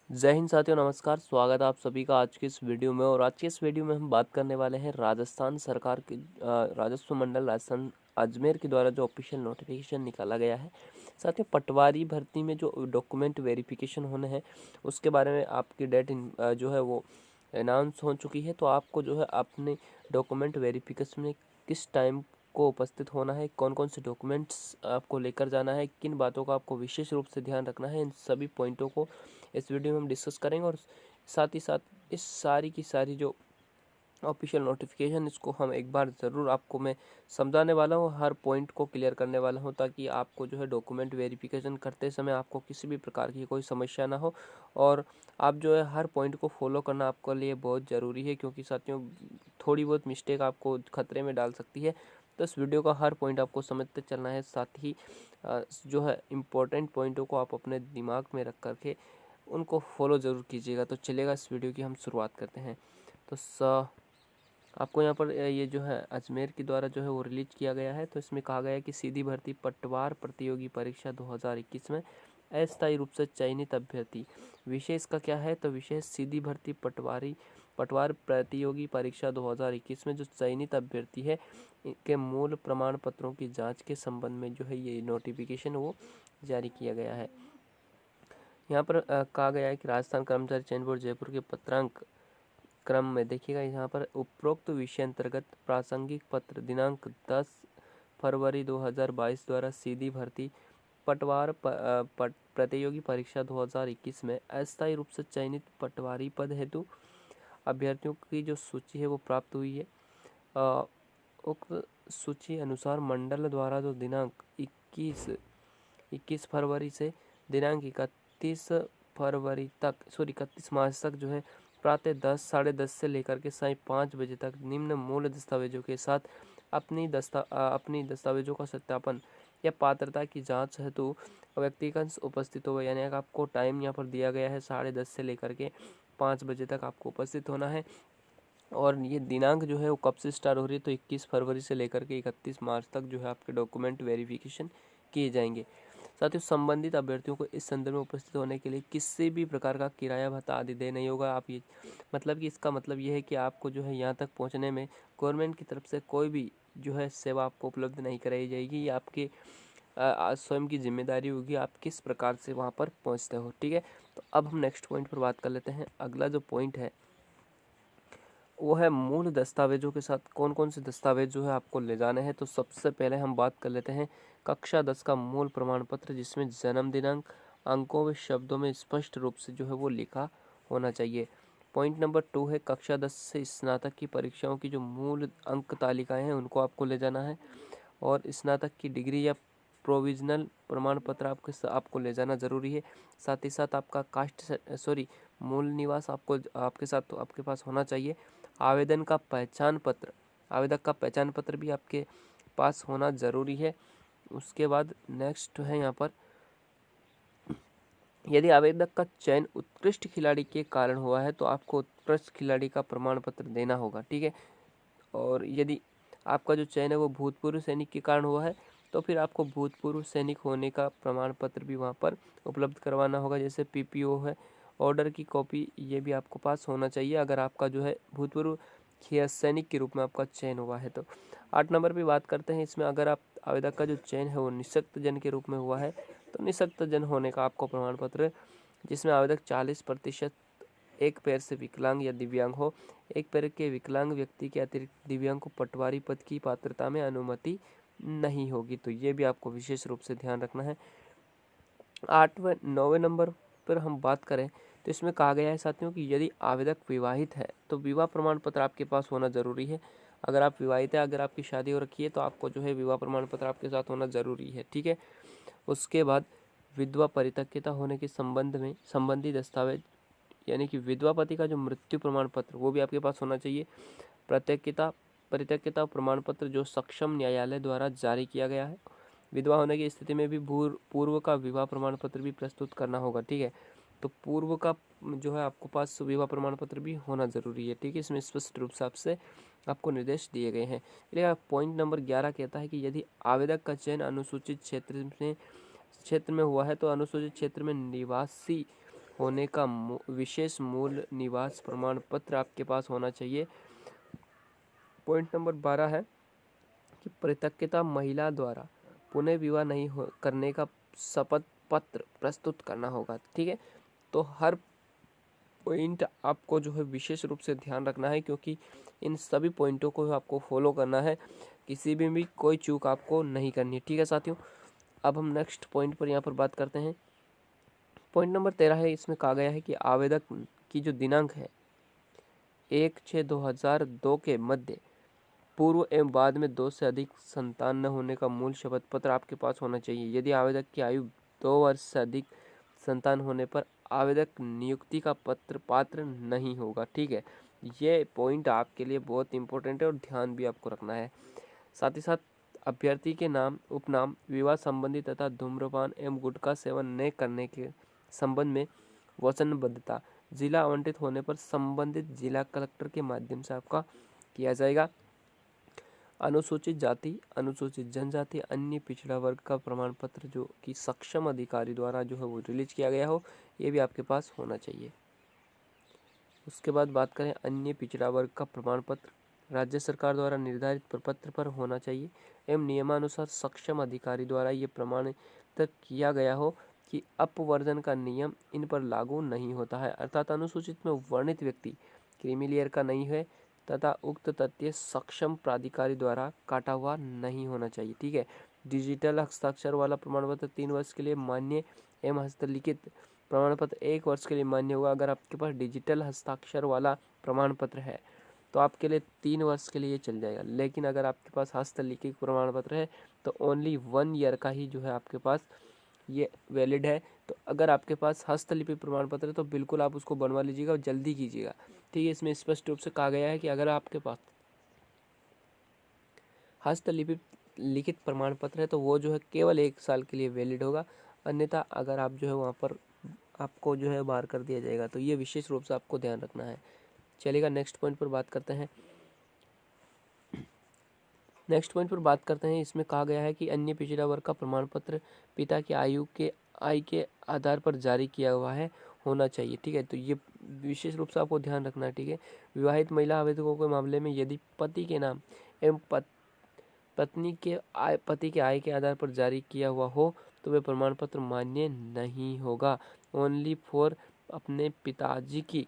जय हिंद साथियों, नमस्कार। स्वागत है आप सभी का आज की इस वीडियो में। और आज की इस वीडियो में हम बात करने वाले हैं राजस्थान सरकार की राजस्व मंडल राजस्थान अजमेर के द्वारा जो ऑफिशियल नोटिफिकेशन निकाला गया है। साथियों, पटवारी भर्ती में जो डॉक्यूमेंट वेरिफिकेशन होने हैं उसके बारे में आपकी डेट जो है वो अनाउंस हो चुकी है। तो आपको जो है अपने डॉक्यूमेंट वेरिफिकेशन में किस टाइम को उपस्थित होना है, कौन कौन से डॉक्यूमेंट्स आपको लेकर जाना है, किन बातों का आपको विशेष रूप से ध्यान रखना है, इन सभी पॉइंटों को इस वीडियो में हम डिस्कस करेंगे। और साथ ही साथ इस सारी की सारी जो ऑफिशियल नोटिफिकेशन इसको हम एक बार ज़रूर आपको मैं समझाने वाला हूँ, हर पॉइंट को क्लियर करने वाला हूँ, ताकि आपको जो है डॉक्यूमेंट वेरिफिकेशन करते समय आपको किसी भी प्रकार की कोई समस्या ना हो। और आप जो है हर पॉइंट को फॉलो करना आपके लिए बहुत ज़रूरी है, क्योंकि साथियों थोड़ी बहुत मिस्टेक आपको खतरे में डाल सकती है। तो इस वीडियो का हर पॉइंट आपको समझते चलना है। साथ ही जो है इम्पोर्टेंट पॉइंटों को आप अपने दिमाग में रख करके उनको फॉलो ज़रूर कीजिएगा। तो चलेगा, इस वीडियो की हम शुरुआत करते हैं। तो आपको यहाँ पर ये जो है अजमेर के द्वारा जो है वो रिलीज किया गया है। तो इसमें कहा गया है कि सीधी भर्ती पटवार प्रतियोगी परीक्षा 2021 में अस्थायी रूप से चयनित अभ्यर्थी। विषय इसका क्या है? तो विषय सीधी भर्ती पटवार प्रतियोगी परीक्षा 2021 में जो चयनित अभ्यर्थी है के मूल प्रमाण पत्रों की जांच के संबंध में जो है ये नोटिफिकेशन वो जारी किया गया है। यहाँ पर कहा गया है कि राजस्थान कर्मचारी चयन बोर्ड जयपुर के पत्रांक क्रम में देखिएगा, यहाँ पर उपरोक्त विषय अंतर्गत प्रासंगिक पत्र दिनांक 10 फरवरी 2022 द्वारा सीधी भर्ती पटवार प्रतियोगी परीक्षा 2021 में अस्थायी रूप से चयनित पटवारी पद हेतु अभ्यर्थियों की जो सूची है वो प्राप्त हुई है। उक्त सूची अनुसार मंडल द्वारा जो दिनांक 21 फरवरी से दिनांक 31 मार्च तक जो है प्रातः 10 साढ़े 10 से लेकर के साय 5 बजे तक निम्न मूल दस्तावेजों के साथ अपनी दस्तावेजों का सत्यापन या पात्रता की जांच हेतु व्यक्तिगत उपस्थित हो। यानी कि आपको टाइम यहाँ पर दिया गया है 10:30 से लेकर के 5 बजे तक आपको उपस्थित होना है। और ये दिनांक जो है वो कब से स्टार्ट हो रही है? तो 21 फरवरी से लेकर के 31 मार्च तक जो है आपके डॉक्यूमेंट वेरिफिकेशन किए जाएंगे। साथ ही संबंधित अभ्यर्थियों को इस संदर्भ में उपस्थित होने के लिए किसी भी प्रकार का किराया भत्ता आदि दे नहीं होगा। आप ये मतलब कि इसका मतलब ये है कि आपको जो है यहाँ तक पहुँचने में गवर्नमेंट की तरफ से कोई भी जो है सेवा आपको उपलब्ध नहीं कराई जाएगी। ये आपके स्वयं की जिम्मेदारी होगी, आप किस प्रकार से वहाँ पर पहुँचते हो। ठीक है, तो अब हम नेक्स्ट पॉइंट पर बात कर लेते हैं। अगला जो पॉइंट है वो है मूल दस्तावेजों के साथ कौन कौन से दस्तावेज जो है आपको ले जाने हैं। तो सबसे पहले हम बात कर लेते हैं कक्षा 10 का मूल प्रमाण पत्र, जिसमें जन्म दिनांक अंकों व शब्दों में स्पष्ट रूप से जो है वो लिखा होना चाहिए। पॉइंट नंबर 2 है कक्षा 10 से स्नातक की परीक्षाओं की जो मूल अंक तालिकाएं हैं उनको आपको ले जाना है। और स्नातक की डिग्री या प्रोविजनल प्रमाण पत्र आपको ले जाना ज़रूरी है। साथ ही साथ आपका मूल निवास आपके साथ आपके पास होना चाहिए। आवेदक का पहचान पत्र भी आपके पास होना ज़रूरी है। उसके बाद नेक्स्ट है यहाँ पर, यदि आवेदक का चयन उत्कृष्ट खिलाड़ी के कारण हुआ है तो आपको उत्कृष्ट खिलाड़ी का प्रमाण पत्र देना होगा। ठीक है, और यदि आपका जो चयन है वो भूतपूर्व सैनिक के कारण हुआ है तो फिर आपको भूतपूर्व सैनिक होने का प्रमाण पत्र भी वहाँ पर उपलब्ध करवाना होगा। जैसे पीपीओ है, ऑर्डर की कॉपी, ये भी आपको पास होना चाहिए अगर आपका जो है भूतपूर्व सैनिक के रूप में आपका चयन हुआ है। तो 8 नंबर पे बात करते हैं। इसमें अगर आप आवेदक का जो चयन है वो निःशक्त जन के रूप में हुआ है तो निःशक्त जन होने का आपको प्रमाण पत्र, जिसमें आवेदक 40% एक पैर से विकलांग या दिव्यांग हो। एक पैर के विकलांग व्यक्ति के अतिरिक्त दिव्यांग को पटवारी पद की पात्रता में अनुमति नहीं होगी। तो ये भी आपको विशेष रूप से ध्यान रखना है। 8वें 9वें नंबर पर हम बात करें तो इसमें कहा गया है साथियों कि यदि आवेदक विवाहित है तो विवाह प्रमाण पत्र आपके पास होना ज़रूरी है। अगर आप विवाहित है, अगर आपकी शादी हो रखी है तो आपको जो है विवाह प्रमाण पत्र आपके साथ होना ज़रूरी है। ठीक है, उसके बाद विधवा परित्यक्ता होने के संबंध में संबंधी दस्तावेज, यानी कि विधवा पति का जो मृत्यु प्रमाण पत्र वो भी आपके पास होना चाहिए। परित्यक्ता प्रमाण पत्र जो सक्षम न्यायालय द्वारा जारी किया गया है। विधवा होने की स्थिति में भी पूर्व का विवाह प्रमाण पत्र भी प्रस्तुत करना होगा। ठीक है, तो पूर्व का जो है आपको पास विवाह प्रमाण पत्र भी होना ज़रूरी है। ठीक है, इसमें स्पष्ट रूप से आपसे आपको निर्देश दिए गए हैं। चलिए, पॉइंट नंबर 11 कहता है कि यदि आवेदक का चयन अनुसूचित क्षेत्र में हुआ है तो अनुसूचित क्षेत्र में निवासी होने का विशेष मूल निवास प्रमाण पत्र आपके पास होना चाहिए। पॉइंट नंबर 12 है कि परित्यक्ता महिला द्वारा पुनः विवाह नहीं करने का शपथ पत्र प्रस्तुत करना होगा। ठीक है, तो हर पॉइंट आपको जो है विशेष रूप से ध्यान रखना है, क्योंकि इन सभी पॉइंटों को आपको फॉलो करना है, किसी भी कोई चूक आपको नहीं करनी है। ठीक है साथियों, अब हम नेक्स्ट पॉइंट पर यहाँ पर बात करते हैं। पॉइंट नंबर 13 है, इसमें कहा गया है कि आवेदक की जो दिनांक है 1/6/2002 के मध्य पूर्व एवं बाद में 2 से अधिक संतान न होने का मूल शपथ पत्र आपके पास होना चाहिए। यदि आवेदक की आयु 2 वर्ष से अधिक संतान होने पर आवेदक नियुक्ति का पत्र पात्र नहीं होगा। ठीक है, ये पॉइंट आपके लिए बहुत इंपॉर्टेंट है और ध्यान भी आपको रखना है। साथ ही साथ अभ्यर्थी के नाम, उपनाम, विवाह संबंधी तथा धूम्रपान एवं गुटखा सेवन न करने के संबंध में वचनबद्धता जिला आवंटित होने पर संबंधित जिला कलेक्टर के माध्यम से आपका किया जाएगा। अनुसूचित जाति, अनुसूचित जनजाति, अन्य पिछड़ा वर्ग का प्रमाण पत्र जो कि सक्षम अधिकारी द्वारा जो है वो रिलीज किया गया हो, ये भी आपके पास होना चाहिए। उसके बाद बात करें अन्य पिछड़ा वर्ग का प्रमाण पत्र, राज्य सरकार द्वारा निर्धारित प्रपत्र पर होना चाहिए एवं नियमानुसार सक्षम अधिकारी द्वारा ये प्रमाणित किया गया हो कि अपवर्जन का नियम इन पर लागू नहीं होता है, अर्थात अनुसूचित में वर्णित व्यक्ति क्रीमी लेयर का नहीं है तथा उक्त तथ्य सक्षम प्राधिकारी द्वारा काटा हुआ नहीं होना चाहिए। ठीक है, डिजिटल हस्ताक्षर वाला प्रमाण पत्र 3 वर्ष के लिए मान्य एवं हस्तलिखित प्रमाण पत्र 1 वर्ष के लिए मान्य होगा। अगर आपके पास डिजिटल हस्ताक्षर वाला प्रमाण पत्र है तो आपके लिए 3 वर्ष के लिए चल जाएगा, लेकिन अगर आपके पास हस्तलिखित प्रमाण पत्र है तो ओनली 1 ईयर का ही जो है आपके पास ये वैलिड है। तो अगर आपके पास हस्तलिपि प्रमाण पत्र है तो बिल्कुल आप उसको बनवा लीजिएगा और जल्दी कीजिएगा। ठीक है, इसमें स्पष्ट रूप से कहा गया है कि अगर आपके पास हस्तलिपि लिखित प्रमाण पत्र है तो वो जो है केवल 1 साल के लिए वैलिड होगा, अन्यथा अगर आप जो है वहाँ पर आपको जो है बाहर कर दिया जाएगा। तो ये विशेष रूप से आपको ध्यान रखना है। चलिएगा नेक्स्ट पॉइंट पर बात करते हैं। इसमें कहा गया है कि अन्य पिछड़ा वर्ग का प्रमाण पत्र पिता की आय के आधार पर जारी किया हुआ है होना चाहिए। ठीक है, तो ये विशेष रूप से आपको ध्यान रखना है। ठीक है, विवाहित महिला आवेदकों के मामले में यदि पति के नाम एवं पति के आय के आधार पर जारी किया हुआ हो तो वे प्रमाण पत्र मान्य नहीं होगा। ओनली फॉर अपने पिताजी की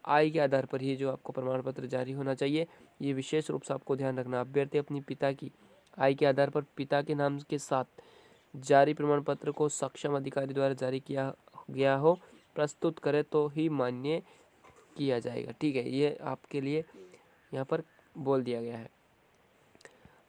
आय के आधार पर ही जो आपको प्रमाण पत्र जारी होना चाहिए, ये विशेष रूप से आपको ध्यान रखना। अभ्यर्थी अपनी पिता की आय के आधार पर पिता के नाम के साथ जारी प्रमाण पत्र को सक्षम अधिकारी द्वारा जारी किया गया हो प्रस्तुत करे तो ही मान्य किया जाएगा। ठीक है, ये आपके लिए यहाँ पर बोल दिया गया है।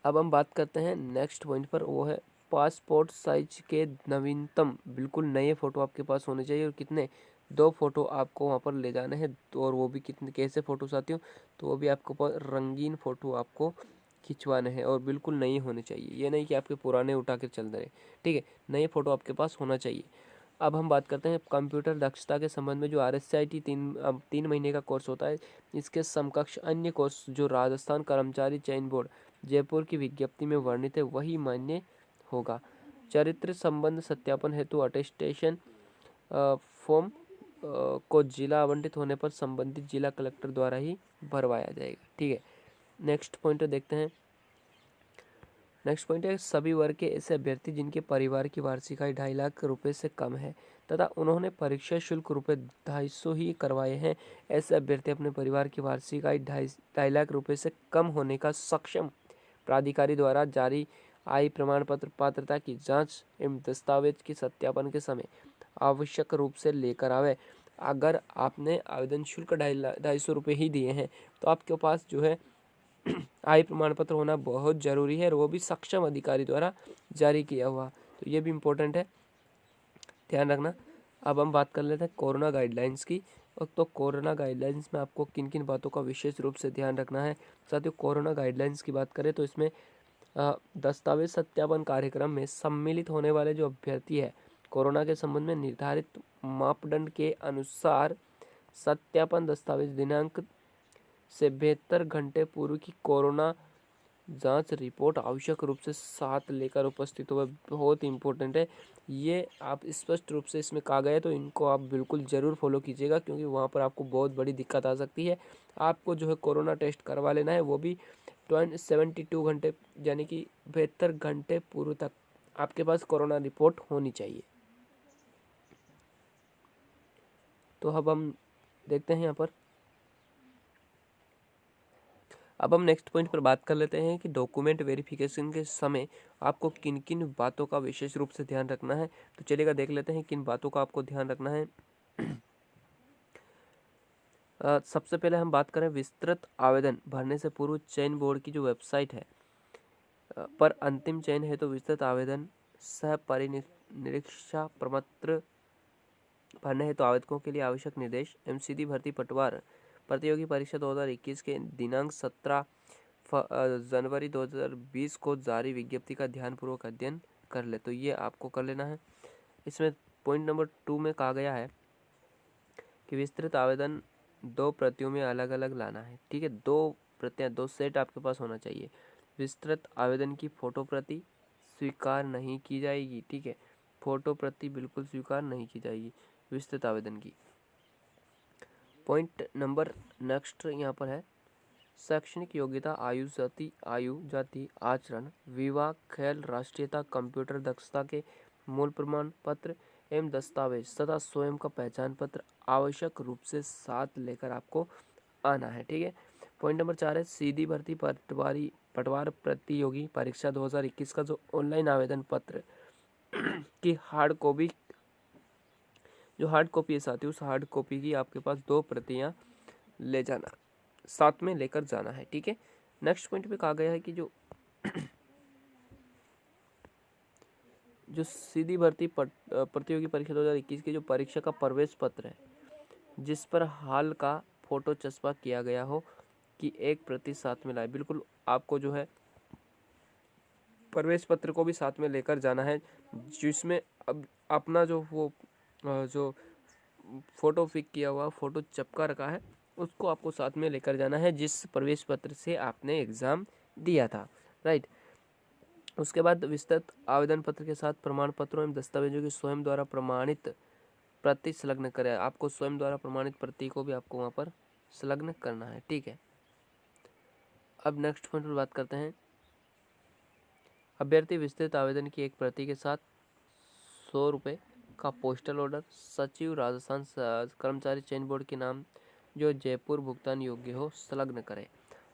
अब हम बात करते हैं नेक्स्ट पॉइंट पर, वो है पासपोर्ट साइज के नवीनतम बिल्कुल नए फ़ोटो आपके पास होने चाहिए। और कितने 2 फोटो आपको वहाँ पर ले जाने हैं, और वो भी कितने कैसे फ़ोटो साथियों, तो वो भी आपको पास रंगीन फ़ोटो आपको खिंचवाने हैं और बिल्कुल नए होने चाहिए। ये नहीं कि आपके पुराने उठा कर चल रहे। ठीक है, नए फ़ोटो आपके पास होना चाहिए। अब हम बात करते हैं कंप्यूटर दक्षता के संबंध में। जो RSCIT 3 महीने का कोर्स होता है, इसके समकक्ष अन्य कोर्स जो राजस्थान कर्मचारी चयन बोर्ड जयपुर की विज्ञप्ति में वर्णित है वही मान्य होगा। चरित्र संबंध सत्यापन हेतु अटेस्टेशन फॉर्म को जिला आवंटित होने पर संबंधित जिला कलेक्टर द्वारा ही भरवाया जाएगा। ठीक है, नेक्स्ट पॉइंट देखते हैं। नेक्स्ट पॉइंट है सभी वर्ग के ऐसे अभ्यर्थी जिनके परिवार की वार्षिक आय 2.5 लाख रुपए से कम है तथा उन्होंने परीक्षा शुल्क ₹250 ही करवाए हैं, ऐसे अभ्यर्थी अपने परिवार की वार्षिक आय 2.5 लाख रुपए से कम होने का सक्षम प्राधिकारी द्वारा जारी आय प्रमाण पत्र पात्रता की जांच एवं दस्तावेज की सत्यापन के समय आवश्यक रूप से लेकर आवे। अगर आपने आवेदन शुल्क 250 रुपये ही दिए हैं तो आपके पास जो है आय प्रमाण पत्र होना बहुत ज़रूरी है, और वो भी सक्षम अधिकारी द्वारा जारी किया हुआ। तो ये भी इम्पोर्टेंट है, ध्यान रखना। अब हम बात कर लेते हैं कोरोना गाइडलाइंस की। तो कोरोना गाइडलाइंस में आपको किन किन बातों का विशेष रूप से ध्यान रखना है। साथियों, कोरोना गाइडलाइंस की बात करें तो इसमें दस्तावेज सत्यापन कार्यक्रम में सम्मिलित होने वाले जो अभ्यर्थी है कोरोना के संबंध में निर्धारित मापदंड के अनुसार सत्यापन दस्तावेज दिनांक से 72 घंटे पूर्व की कोरोना जांच रिपोर्ट आवश्यक रूप से साथ लेकर उपस्थित हो, बहुत इंपॉर्टेंट है। ये आप स्पष्ट रूप से इसमें कहा गया है, तो इनको आप बिल्कुल ज़रूर फॉलो कीजिएगा, क्योंकि वहाँ पर आपको बहुत बड़ी दिक्कत आ सकती है। आपको जो है कोरोना टेस्ट करवा लेना है, वो भी 72 घंटे यानी कि 72 घंटे पूर्व तक आपके पास कोरोना रिपोर्ट होनी चाहिए। तो अब हम देखते हैं यहाँ पर, अब हम नेक्स्ट पॉइंट पर बात कर लेते हैं कि डॉक्यूमेंट वेरिफिकेशन के समय आपको किन किन बातों का विशेष रूप से ध्यान रखना है। तो चलिएगा देख लेते हैं किन बातों का आपको ध्यान रखना है। सबसे पहले हम बात करें विस्तृत आवेदन भरने से पूर्व चयन बोर्ड की जो वेबसाइट है पर अंतिम चयन है तो विस्तृत आवेदन सह परिनिरीक्षा प्रपत्र भरने है तो आवेदकों के लिए आवश्यक निर्देश। एमसीडी भर्ती पटवार प्रतियोगी परीक्षा 2021 के दिनांक 17 जनवरी 2020 को जारी विज्ञप्ति का ध्यानपूर्वक अध्ययन कर ले, तो ये आपको कर लेना है। इसमें पॉइंट नंबर 2 में कहा गया है कि विस्तृत आवेदन 2 प्रतियों में अलग अलग लाना है। ठीक है, 2 प्रतियां, 2 सेट आपके पास होना चाहिए। विस्तृत आवेदन की फोटो प्रति स्वीकार नहीं की जाएगी। ठीक है, फोटो प्रति बिल्कुल स्वीकार नहीं की जाएगी विस्तृत आवेदन की। पॉइंट नंबर नेक्स्ट यहाँ पर है शैक्षणिक योग्यता, आयु जाति आचरण, विवाह, खेल, राष्ट्रीयता, कंप्यूटर दक्षता के मूल प्रमाण पत्र एवं दस्तावेज तथा स्वयं का पहचान पत्र आवश्यक रूप से साथ लेकर आपको आना है। ठीक है, पॉइंट नंबर 4 है सीधी भर्ती पटवार प्रतियोगी परीक्षा 2021 का जो ऑनलाइन आवेदन पत्र की हार्ड कॉपी, जो हार्ड कॉपी है साथी, उस हार्ड कॉपी की आपके पास 2 प्रतियां ले जाना, साथ में लेकर जाना है। ठीक है, नेक्स्ट पॉइंट पे कहा गया है कि जो सीधी भर्ती प्रतियोगी परीक्षा 2021 की जो परीक्षा का प्रवेश पत्र है जिस पर हाल का फोटो चस्पा किया गया हो कि एक प्रति साथ में लाए। बिल्कुल आपको जो है प्रवेश पत्र को भी साथ में लेकर जाना है, जिसमें अब अपना जो वो जो फोटो पिक किया हुआ फोटो चपका रखा है उसको आपको साथ में लेकर जाना है, जिस प्रवेश पत्र से आपने एग्ज़ाम दिया था। राइट, उसके बाद विस्तृत आवेदन पत्र के साथ प्रमाण पत्रों एवं दस्तावेजों की स्वयं द्वारा प्रमाणित प्रति संलग्न करें। आपको स्वयं द्वारा प्रमाणित प्रति को भी आपको वहाँ पर संलग्न करना है। ठीक है, अब नेक्स्ट पॉइंट पर बात करते हैं। अभ्यर्थी विस्तृत आवेदन की एक प्रति के साथ 100 रुपये का पोस्टल ऑर्डर सचिव राजस्थान कर्मचारी चयन बोर्ड के नाम जो जयपुर भुगतान योग्य हो संलग्न करें।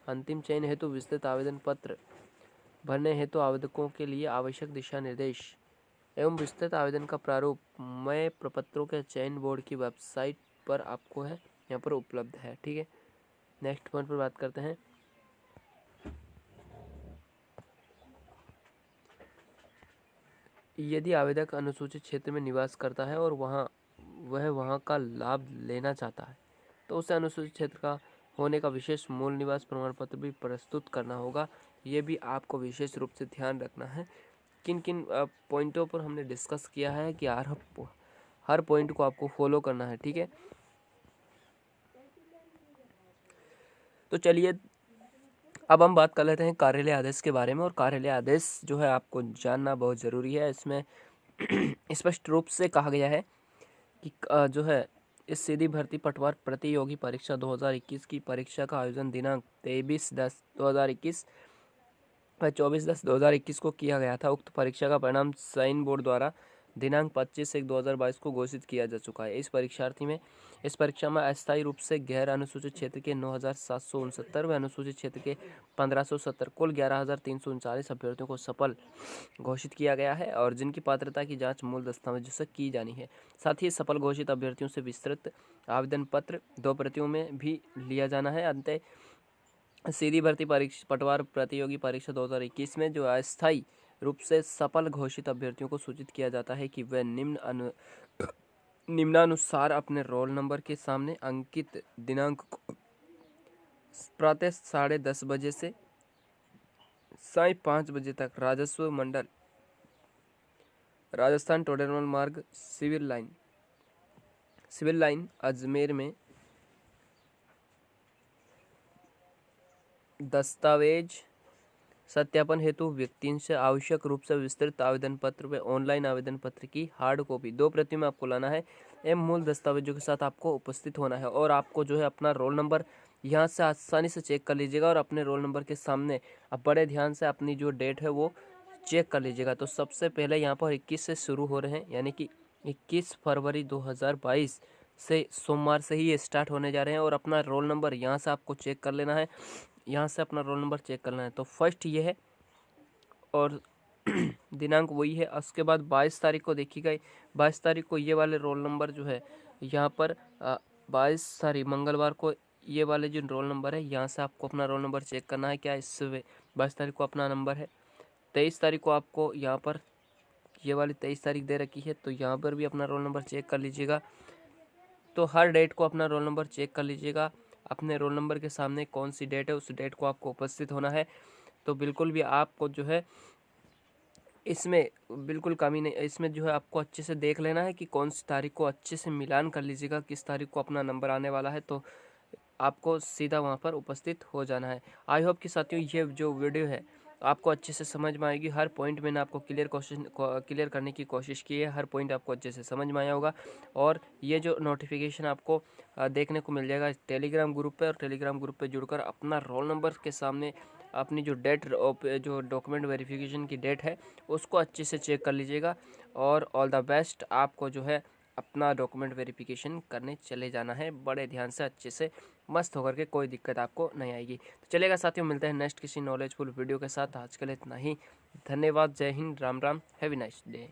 अंतिम चयन हेतु विस्तृत आवेदन पत्र भरने हेतु आवेदकों के लिए आवश्यक दिशा निर्देश एवं विस्तृत आवेदन का प्रारूप मय प्रपत्रों के चयन बोर्ड की वेबसाइट पर आपको है यहाँ पर उपलब्ध है। ठीक है, नेक्स्ट पॉइंट पर बात करते हैं। यदि आवेदक अनुसूचित क्षेत्र में निवास करता है और वहाँ का लाभ लेना चाहता है तो उसे अनुसूचित क्षेत्र का होने का विशेष मूल निवास प्रमाण पत्र भी प्रस्तुत करना होगा। ये भी आपको विशेष रूप से ध्यान रखना है। किन किन पॉइंटों पर हमने डिस्कस किया है कि हर पॉइंट को आपको फॉलो करना है। ठीक है, तो चलिए अब हम बात कर लेते हैं कार्यालय आदेश के बारे में। और कार्यालय आदेश जो है आपको जानना बहुत ज़रूरी है। इसमें स्पष्ट रूप से कहा गया है कि जो है इस सीधी भर्ती पटवार प्रतियोगी परीक्षा 2021 की परीक्षा का आयोजन दिनांक 23/10/2021 व 24/10/2021 को किया गया था। उक्त परीक्षा का परिणाम साइन बोर्ड द्वारा दिनांक 25/1/2022 को घोषित किया जा चुका है। इस परीक्षा में अस्थायी रूप से गैर अनुसूचित क्षेत्र के 9,769 व अनुसूचित क्षेत्र के 1,570 कुल 11,339 अभ्यर्थियों को सफल घोषित किया गया है और जिनकी पात्रता की जांच मूल दस्तावेजों से की जानी है। साथ ही सफल घोषित अभ्यर्थियों से विस्तृत आवेदन पत्र 2 प्रतियों में भी लिया जाना है। अंत सीधी भर्ती पटवार प्रतियोगी परीक्षा 2021 में जो अस्थायी रूप से सफल घोषित अभ्यर्थियों को सूचित किया जाता है कि वे निम्नानुसार अपने रोल नंबर के सामने अंकित दिनांक को प्रातः 10:30 बजे से साय 5 बजे तक राजस्व मंडल राजस्थान टोडरमल मार्ग सिविल लाइन अजमेर में दस्तावेज सत्यापन हेतु व्यक्ति से आवश्यक रूप से विस्तृत आवेदन पत्र व ऑनलाइन आवेदन पत्र की हार्ड कॉपी 2 प्रति में आपको लाना है एवं मूल दस्तावेजों के साथ आपको उपस्थित होना है। और आपको जो है अपना रोल नंबर यहाँ से आसानी से चेक कर लीजिएगा और अपने रोल नंबर के सामने आप बड़े ध्यान से अपनी जो डेट है वो चेक कर लीजिएगा। तो सबसे पहले यहाँ पर 21 से शुरू हो रहे हैं, यानी कि 21 फरवरी 2022 से सोमवार से ही ये स्टार्ट होने जा रहे हैं। और अपना रोल नंबर यहाँ से आपको चेक कर लेना है, यहाँ से अपना रोल नंबर चेक करना है। तो फर्स्ट ये है और दिनांक वही है। उसके बाद 22 तारीख को देखिएगा, 22 तारीख को ये वाले रोल नंबर जो है यहाँ पर 22 तारीख मंगलवार को ये वाले जो रोल नंबर है यहाँ से आपको अपना रोल नंबर चेक करना है। क्या इस 22 तारीख को अपना नंबर है। 23 तारीख को आपको यहाँ पर ये वाली 23 तारीख दे रखी है, तो यहाँ पर भी अपना रोल नंबर चेक कर लीजिएगा। तो हर डेट को अपना रोल नंबर चेक कर लीजिएगा। अपने रोल नंबर के सामने कौन सी डेट है उस डेट को आपको उपस्थित होना है। तो बिल्कुल भी आपको जो है इसमें बिल्कुल कमी नहीं, इसमें जो है आपको अच्छे से देख लेना है कि कौन सी तारीख को अच्छे से मिलान कर लीजिएगा, किस तारीख को अपना नंबर आने वाला है, तो आपको सीधा वहाँ पर उपस्थित हो जाना है। आई होप कि साथियों ये जो वीडियो है आपको अच्छे से समझ में आएगी। हर पॉइंट मैंने आपको क्लियर करने की कोशिश की है, हर पॉइंट आपको अच्छे से समझ में आया होगा। और ये जो नोटिफिकेशन आपको देखने को मिल जाएगा टेलीग्राम ग्रुप पे, और टेलीग्राम ग्रुप पे जुड़कर अपना रोल नंबर के सामने अपनी जो डेट जो डॉक्यूमेंट वेरिफिकेशन की डेट है उसको अच्छे से चेक कर लीजिएगा। और ऑल द बेस्ट, आपको जो है अपना डॉक्यूमेंट वेरिफिकेशन करने चले जाना है बड़े ध्यान से, अच्छे से मस्त होकर के, कोई दिक्कत आपको नहीं आएगी। तो चलेगा साथियों, मिलते हैं नेक्स्ट किसी नॉलेजफुल वीडियो के साथ। आज के लिए इतना ही, धन्यवाद, जय Hind, Ram Ram, have a nice day.